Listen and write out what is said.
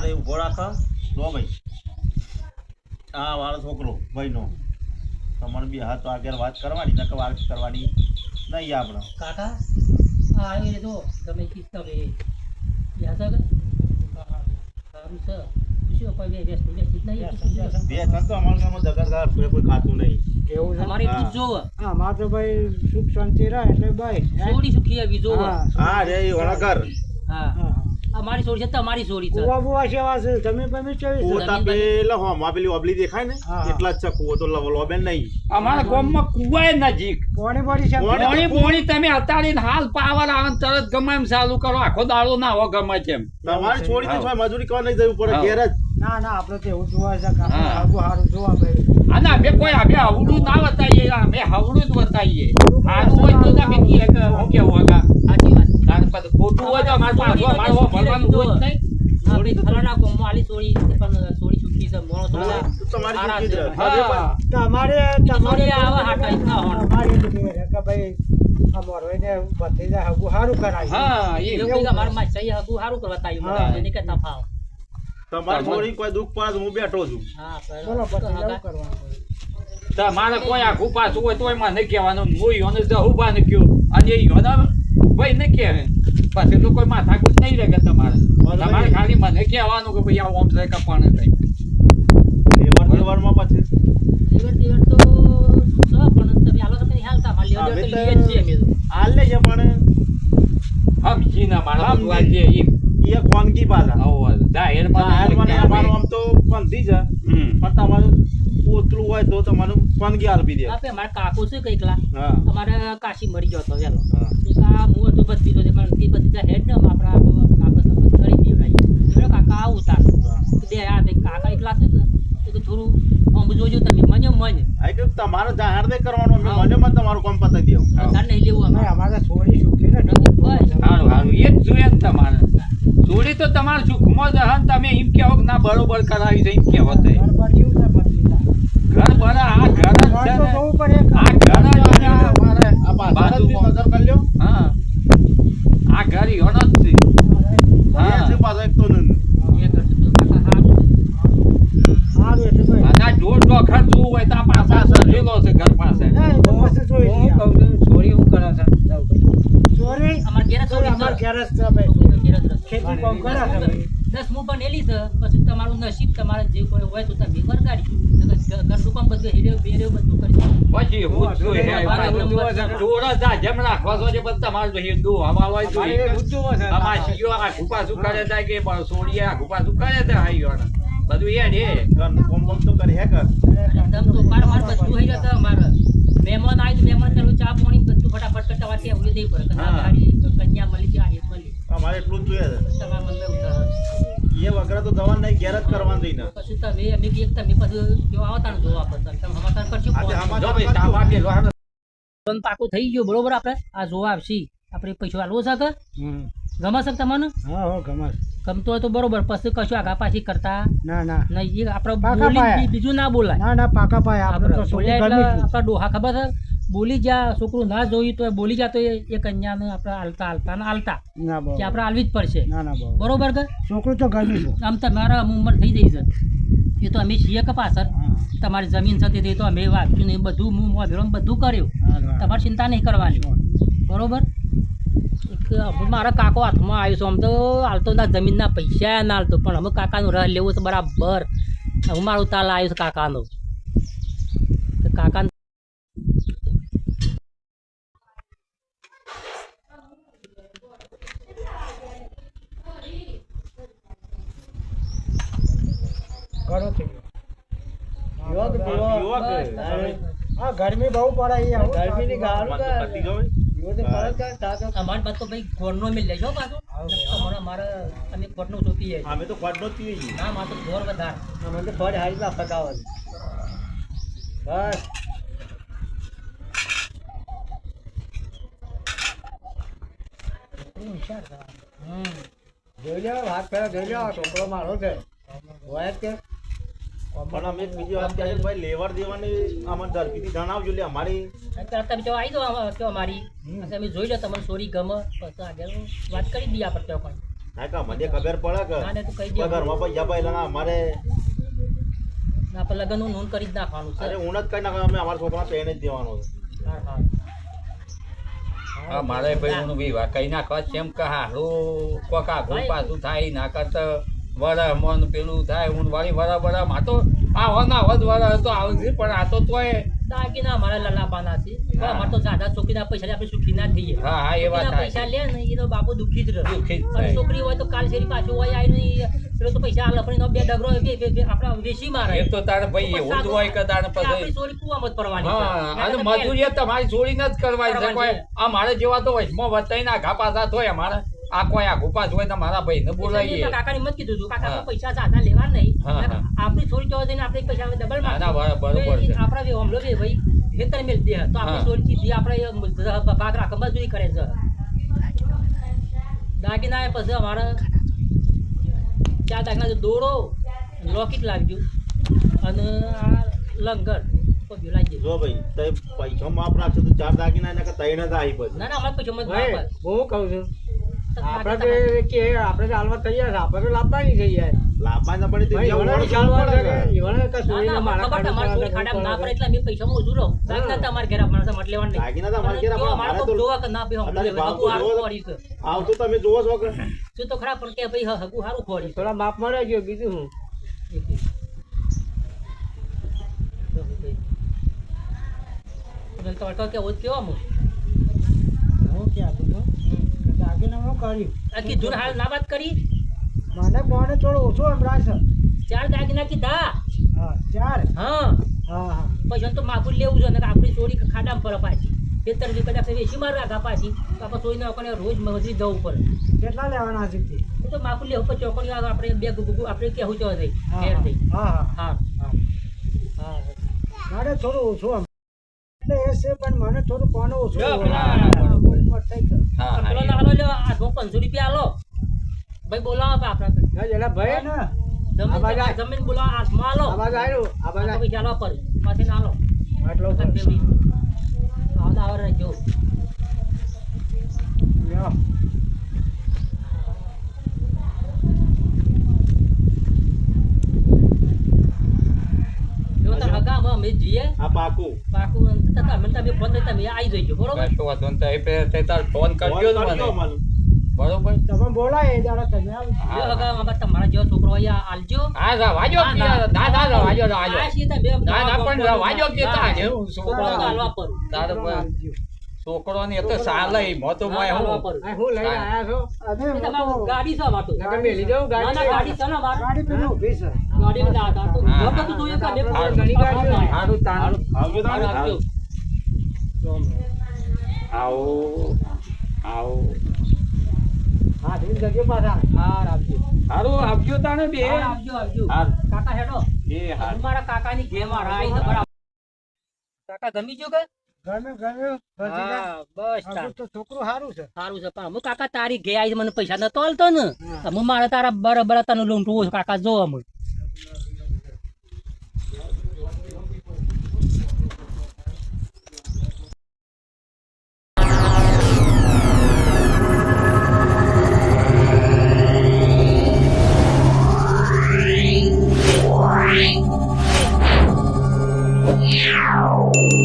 એ ઉભો રાખો લો ભાઈ આ વાળો છોકરો ભાઈનો તમારે બી હાથ આગળ વાત કરવાની નકર વાત કરવાની નહીં આપણે કાકા આ એ જો તમે કીધા બે યાદ આવે સારું છે શું કોઈ બે વ્યસ્ત નહીં બે તન તો અમારા ગામમાં દગરગાર કોઈ ખાતું નહીં એવું છે અમારે એટલું જ જોવે હા માર તો ભાઈ સુખ શાંતિ રહે એટલે ભાઈ સોડી સુખી આવી જોવે હા રે એ વણકર હા અમારી સોડી છે તમારી સોડી છે કુવા બુવા સેવા છે તમે તમે કેવી છે પોતા પેલા હોમાં પેલી ઓબલી દેખાય ને હા. એટલા જ છે કુવો તો લોબેન નહીં અમારા ગામમાં કુવાય નજીક પોણી બોડી છે પોણી તમે અતાડીને હાલ પાવર આવે ને તરત ગમે એમ ચાલુ કરો આખો દાડો ના હોય ગમે તેમ તમારી છોડી તો મજૂરી કરવા નહીં જવું પડે હા. ઘેર જ ના ના આપણે તો એવું જોવા છે કે હા. આપણે સારું જોવા ભાઈ અને અમે કોઈ અમે હવડું ના બતાવીએ અમે હવડું જ બતાવીએ સારું હોય તો તમે કહીએ કે હું કેવું આગા સાચી વાત કારણ કે ખોટું હોય તો અમારે પાછું અમારે ભરવાનું હોય જ નહીં સોડી ફલાણા કોમમાં આલી સોડી પણ સોડી સુખી છે મોણો થોડા તો તમારી સારા છોકરી જ છે. રહે. હા. તમારે સોડી આવા હાટા ઇતના હોણ અમારે એવું છે કે ભાઈ અમારો એને ભત્રીજા હગું સારું કરાય હા એ એવું કઈ મારા માં સહી હતું સારું કરવા તાયું હા. મને એને કે તફાવ તમારી છોડી કોઈ દુઃખ પડે તો હું બેઠો છું હા બોલો ભત્રીજા બરાબર એવું કરવાનું તમારે કોઈ આખું પાછું હોય તોય મને કહેવાનું હું યોને ઉભા ને કયો અને એ યોના ભાઈ ને કહે પછી તો કોઈ માથાકૂટ નહીં રહે કે તમારે ખાલી મને કહેવાનું કે ભાઈ આ ઓમ છે કપાણે થઈ લેવરમાં પછી દિવસ તો સ પણ તમે આલો તો કઈ હાલતા મારી લેજો તો લઈએ જ છીએ અમે તો હાલ લેજે પણ સમજી ના મારા બધું આ જે એ કોનગી પાછા આવો જાહેરમાં અમારું આમ તો પંથી છે પણ તમારું પોતરું હોય તો તમારું કોનગી આલપી દે આપે મારા કાકો છે કઈકલા હા અમારે કાશી મરી ગયો હતો વેલો હા. એક આ હું હતો બત્રીસો છે પણ તે બત્રીજા હેડ ને આપણા કાકા સંબંધ કરી દેવડાવી બોલો કાકા આવું તાર બે આ બે કાકા એકલા છે ને એ તો થોડું આમ જોજો તમે મને મને આ કે તમારે જાહેર દે કરવાનું હા. મને મત તમારું કામ પતાવી દેવું વધારે નહીં લેવું અમે અમારે અમારે છોડી સુખી ને બસ. સારું સારું એ જ જોઈએ ને તમારે થોડી તો તમારે સુખમાં જહન તમે એમ કહેવો કે ના બરોબર કરાવી છે એમ કહેવો તે બરાબર જેવું છે ભત્રીજા ઘર બરા આ ઘર જ છે તો ને બહુ પડે આ ઘર જ છે ને. અમારે આ બાજુમાં નજર કરી લ્યો હા આ ઘર યોનો જ છે એ છે પાછો એક તો નહીં. એ કરશે તો કાકા હારું છે. સારું એટલે ભાઈ અને આ જોર જોખર જોવું હોય તો આ પાછા સરેલો છે ઘર પાસે ના, એ તો પછી જોઈ લઈએ. ચોરી શું કરે છે ચોરી અમારે ઘેર જ ચોરી છોડી અમારે છે. ઘેર જ છે ભાઈ. ઘેર જ રસ. ખેતી કામ કરે છે ભાઈ. દસ હું પણ એલી છે પછી તમારું નસીબ તમારે જે કોઈ હોય તો તમે બરગાડી ઘરનું કામ બધું હીરે બેરે બધું કરી પછી હું જ જોઈએ ચોર જ આ જેમ રાખવા છો છે પણ તમારે તો હિન્દુ હવાલો જોઈએ અમારે શીયો આ ઘુપા શું કરે છે કે સોડીએ આ ઘુપા શું કરે છે હાઈયો બધું એ ને ઘરનું કામ બામ તો કરે હે કર એકદમ તો પાર માર બધું થઈ જશે અમારે મહેમાન આવી તો મહેમાન પેલું ચા પાણી બધું ફટાફટ કરતા વાતે ઉડી દઈ પડે કે ના હા. ગાડી કન્યા મળી જાય મળી અમારે એટલું જ જોઈએ છે તમારા મનને ઉતાર એ વગર તો દવા નહીં ઘેર જ કરવાનું રહીને પછી તમે અમે એક તમે બધું જો આવતા ને જોવા પડતા તમે સમાચાર કરજો આજે ફોન. સમાચાર જો ભાઈ તાપ આપી લો હાલો. પણ પાકું થઈ ગયું બરોબર આપણે આ જોવા આવશી આપણે પૈસા આલવો છે કે ગમે છે તમને હા હો ગમત ગમતો હોય તો બરોબર પછી કશું આગા પાછી કરતા ના ના નહીં એ આપણે પાકા બોલી પાયા. બીજું ના બોલાય ના ના પાકા પાય આપણે તો આપણે છોકરી બોલ્યા એટલે ગમી આપણા ડોહા ખબર છે બોલી જા છોકરું ના જોયું તો એ બોલી જા તો એ કન્યાને આપણે આલતા આલતા ને આલતા ના કે બહુ આપણે આલવી જ પડશે ના ના બહુ બરોબર કે છોકરું તો ગમી છે આમ તમારા ઉંમર થઈ જઈ છે એ તો અમે છીએ કે પાછળ તમારી જમીન છે તે તો અમે વાંચ્યું ને એ બધું હું મોઢેરો ને બધું કર્યું તમારે ચિંતા નહીં કરવાની બરોબર એક મારા કાકો હાથમાં આવ્યો છે આમ તો હાલતો ના જમીનના પૈસા ના હાલતો પણ અમે કાકાનું રહ લેવું છે બરાબર હું મારું તાલ આવ્યું છે કાકાનું તો કાકા ઘણો થઈ ગયો યુવક હા ગરમી બહુ પડે અહીંયા ગરમીની ગાળું પતી ગયો અમારે બાદ તો ભાઈ ખોરનો મિલ લેજો પાછો તમારે અમારે અમે ખોરનો ચોપીએ અમે તો ખોટ નો જ પીએ છીએ ના મારે તો ઘોર વધારે અમે તો ફળ હારી ના પકાવવા બસ જોઈ લો હાથ પેલા જોઈ લો છોકરો મારો છે હોય જ કે પણ અમે એક બીજી વાત કહીએ ભાઈ લેવડ દેવાની આમાં ઝડપીથી જણાવજો લે અમારી અત્યારે તમે જો આવી જાઓ તો અમારી પછી અમે જોઈ લો તમને સોરી ગમે પછી આગળ વાત કરી દઈએ આપણે ત્યાં હા કા મને ખબર પડે કે ના ને તું કહી કોઈ દે ઘરમાં પૈસા પહેલા ના અમારે ના પણ લગ્નનું નોંધ કરી જ નાખવાનું છે અરે હું જ કઈ નાખો અમે અમારા છોકરા પહેણે જ દેવાનો છે. હા હા હા મારે ભાઈ હું વિવાહ કઈ નાખવા છે એમ કે હારું કોક આઘું પાછું થાય ના કરતા વરા મન પેલું થાય હું વાળી વરા માં તો આવો ના હોત વરા તો આવશે પણ આ તો તોય દાગીના અમારા લલાપાના છે હા. અમારે તો સાદા છોકરીના પૈસા આપણે સુખી ના થઈએ હા હા એ વાત છોકરીના પૈસા સાચી. લે ને એનો બાપુ દુઃખી જ રહે દુઃખી જ અને થાય. છોકરી હોય તો કાલ શેરી પાછું હોય આવીને પેલો તો પૈસા આલે પણ એનો બે ડગરો આપણા વેચી મારે એ તો તારે ભાઈ એવું જ હોય કે તારે આપણી પછી ચોરી કુવામાં જ પડવાની છે. હા ના અને તો મજૂરી તમારી ચોરી ન જ કરવાની છે કોઈ આ મારે જેવા તો વચમાં વતાઈ ના ઘા પાછા થોય અમારે આ કોઈ આઘું પાછું હોય તો મારા ભાઈને બોલાવીએ. મેં કાકાને મત કીધું હતું કાકા હા. તો પૈસા સાદા લેવા નહીં હા, હા. આપણી ચોરી જવા દઈને આપણે પૈસા ડબલ ના, ના, બરોબર છે. આપણા બે હમલો બે ભાઈ ખેતર મેલ દે તો આપણી હા. ચોરી ચીધી આપણે ભાગ રાખ મજૂરી કરે છે દાગીના એ પછી અમારે 4 દાગીના દોરો લોકેટ લાવ્યું અને આ લંગર બધું લાવી દીધું. જો ભાઈ તે પૈસા માપ રાખશે તો 4 દાગીના એના કરતા 3 જ આવી પછી ના ના અમારે પૈસા મત ભાઈ વાપર. હું કહું છું તો આપણે કાકા તો કે આપણે તો હાલમાં તૈયાર છે આપણે તો લાવવાની થઈ જાય લાભા ના પડે તો ભાઈ જેવું ઈવોને વળતું ચાલવા પડે છે કે. ઈવોને કે ના, સોરીને ના, મારા ખબર તમારે ખાડું ચોરી ખાડામાં ના પડે પડે. એટલે અમે પૈસા મોજું રહો દાગીના તમારે ઘેર આપવાના છે મત લેવાનું નહીં. દાગીના તમારે ઘેર જો આપવાના, અમારે મારે તો તો- જોવા કે ના ભાઈ હમણાં અત્યારે ભાવ હગું તો હારું જોવો. ખોરી છે. આવતું તમે જોવો છો કે તું તો ખરા પણ કે ભાઈ હગું હારું ખોરી છે. થોડા માપ મળે ગયો બીજું હું તડકો કેવો જ કેવો હું હું ક્યાં બધું દાગીના હું કર્યું આ કીધું ને હાલ ના વાત કરી મને કોને થોડો ઓછો હમણાં છે 4 દાગીના કીધા હા 4 હા હા હા પછી તો માફુલ લેવું છે ને આપણી ચોરી ખાડામાં પડે પાછી ખેતર બી કદાચ વેચી માર રાખા પાછી તો આપણે ચોરીને આપણને રોજ મજૂરી જવું પડે કેટલા લેવાના છે તે? એ તો માફુલ લેવું પછી ચોકડી આપણે બે ગુગુ આપણે કેવું ચો થઈ હા ઘેર થઈ હા હા હા મારે થોડું ઓછું એટલે એ છે પણ મને થોડું કોને ઓછું જો, હોય. પેલા- બોલમાં થઈ ગયું. હા હા પેલો એ. ના હાલો લ્યો 500 રૂપિયા હાલો ભાઈ બોલાવો આપણે ના, એલા ભાઈ ને આ બાજુ આય. જમીન બોલાવો હાથમાં હાલો આ બાજુ આવ્યું આ બાજુ આય. પૈસા હાલો પર પાછી ના હાલો આટલો વખત ઉપર. જેવી આવતા આવે રહેજો લ્યો. જો તાર હગામાં અમે જઈએ આ પાકું પાકું તમે ફોન કરી તમે આવી જજો બરોબર કશો વાંધો નહીં. તો એ પેલા તે તાર ફોન કરજો ને ફોન કરજો મને. મને. બરોબર તમે બોલાય એ દાડા તમે આવો. જો હગામાં તમારા જેવો છોકરો અહીંયા આલજો હા રવાજો કે ના ના રવાજો રવાજો આ છીએ તમે ના ના પણ રવાજો કે તાર જેવું છોકરો છોકરો હાલવા પર તાર છોકરો ને તો સાલે મોતો મોય હાલવા હું પર આ હું લઈને આયા છો એ તમારું ગાડી છે અમાર તો નકર મેલી દઉં ના ના ગાડી ગાડી છે ને અમાર ગાડી પેલી ઊભી છે ગાડી માં દાદા તો હા, ગમે તો જોઈએ કે અમે હા, ઘણી ગાડીઓ હા. હારું તાર આવજો તાણે. આવજો આવો આવો હા ધીમ જજો પાછા હા આવજો હારું આવજો તાણે બે હા, આવજો આવજો હારું. કાકા હેડો એ હારું. મારા કાકાની ઘેર માં રાઈ છે બરાબર કાકા ગમી ગયો કે ગમે ગમે હા બસ તાર. તો છોકરું સારું છે સારું છે પણ અમુક કાકા તારી ઘે આવી મને પૈસા નતો આલતો ને અમુક મારે તારા બરાબર તને લૂંટવું કાકા જો અમુક Wow.